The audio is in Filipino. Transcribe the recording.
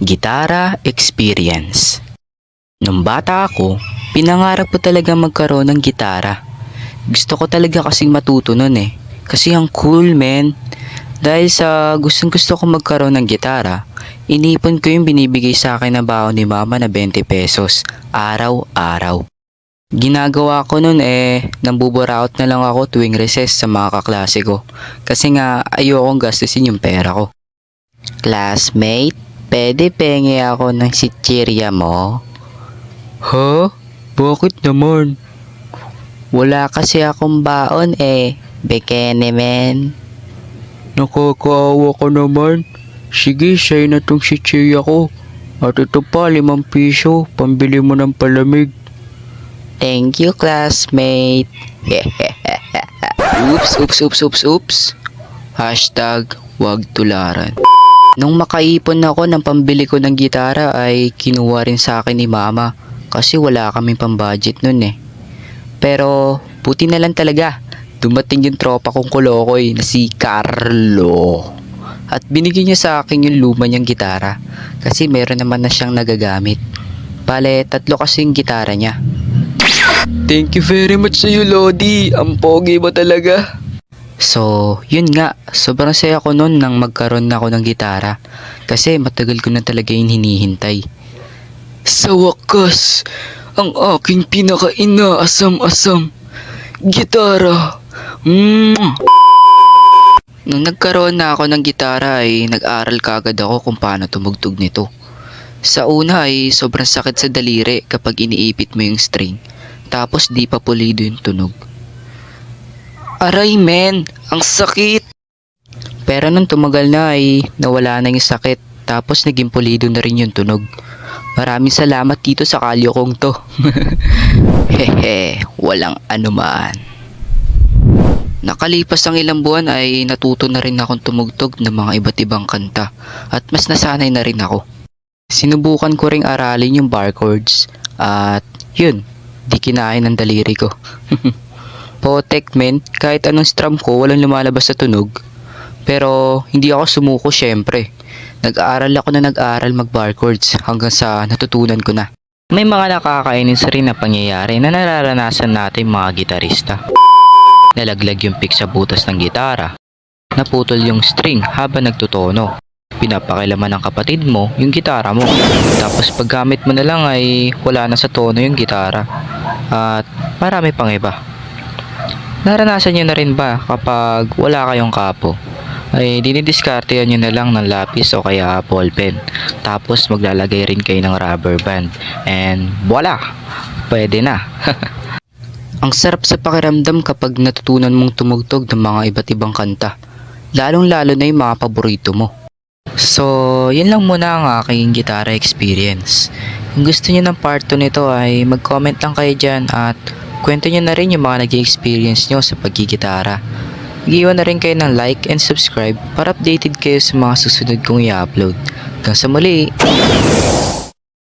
Gitara Experience. Nung bata ako, pinangarap ko talaga magkaroon ng gitara. Gusto ko talaga kasing matuto nun eh. Kasi ang cool, men. Dahil sa gustong gusto ko magkaroon ng gitara, inipon ko yung binibigay sa akin na baon ni mama na 20 pesos araw-araw. Ginagawa ko nun nambuburaot na lang ako tuwing recess sa mga kaklase ko. Kasi nga ayokong gastusin yung pera ko. Classmate, pwede penge ako ng sitsirya mo? Ha? Bakit naman? Wala kasi akong baon Bekene men. Nakakaawa ka naman. Sige, sa'yo na tong sitsirya ko. At ito pa, 5 piso. Pambili mo ng palamig. Thank you, classmate. Oops. Hashtag wag tularan. Nung makaipon ako ng pambili ko ng gitara ay kinuha rin sa akin ni mama kasi wala kaming pambudget nun eh. Pero buti na lang talaga, dumating yung tropa kong kolokoy na si Carlo. At binigyan niya sa akin yung luma niyang gitara kasi meron naman na siyang nagagamit. Bale, 3 kasing gitara niya. Thank you very much sa'yo, Lodi. Ang pogi mo talaga. So, yun nga. Sobrang saya ko nun nang magkaroon na ako ng gitara. Kasi matagal ko na talaga yung hinihintay. Sa wakas, ang aking pinaka-inaasam-asam. Gitara. Nung nagkaroon na ako ng gitara ay nag-aral kagad ako kung paano tumugtog nito. Sa una ay sobrang sakit sa daliri kapag iniipit mo yung string. Tapos di pa pulido yung tunog. Aray men, ang sakit! Pero nung tumagal na ay nawala na yung sakit. Tapos naging pulido na rin yung tunog. Maraming salamat dito sa kalyo kong to. Hehe, walang anuman. Nakalipas ang ilang buwan ay natuto na rin akong tumugtog ng mga iba't ibang kanta. At mas nasanay na rin ako. Sinubukan ko ring aralin yung bar chords. At yun, di kinain ng daliri ko. Potek men, kahit anong strum ko walang lumalabas sa tunog. Pero hindi ako sumuko syempre. Nag-aaral ako na nag-aaral mag bar chords hanggang sa natutunan ko na. May mga nakakainis rin na pangyayari na nararanasan natin mga gitarista. Nalaglag yung pick sa butas ng gitara. Naputol yung string habang nagtutono. Pinapakilaman ng kapatid mo yung gitara mo. Tapos paggamit mo na lang ay wala na sa tono yung gitara. At marami pang iba. Naranasan nyo na rin ba kapag wala kayong kapo? Ay dinidiskartehan nyo na lang ng lapis o kaya ballpen. Tapos maglalagay rin kayo ng rubber band. And voila! Pwede na. Ang sarap sa pakiramdam kapag natutunan mong tumugtog ng mga iba't ibang kanta. Lalong-lalo na yung mga paborito mo. So, yun lang muna ang aking gitara experience. Kung gusto niyo ng part 2 nito ay mag-comment lang kayo dyan at kwento niyo na rin yung mga nag-experience nyo sa paggigitara. Mag-iwan na rin kayo ng like and subscribe para updated kayo sa mga susunod kong i-upload. Hanggang sa muli!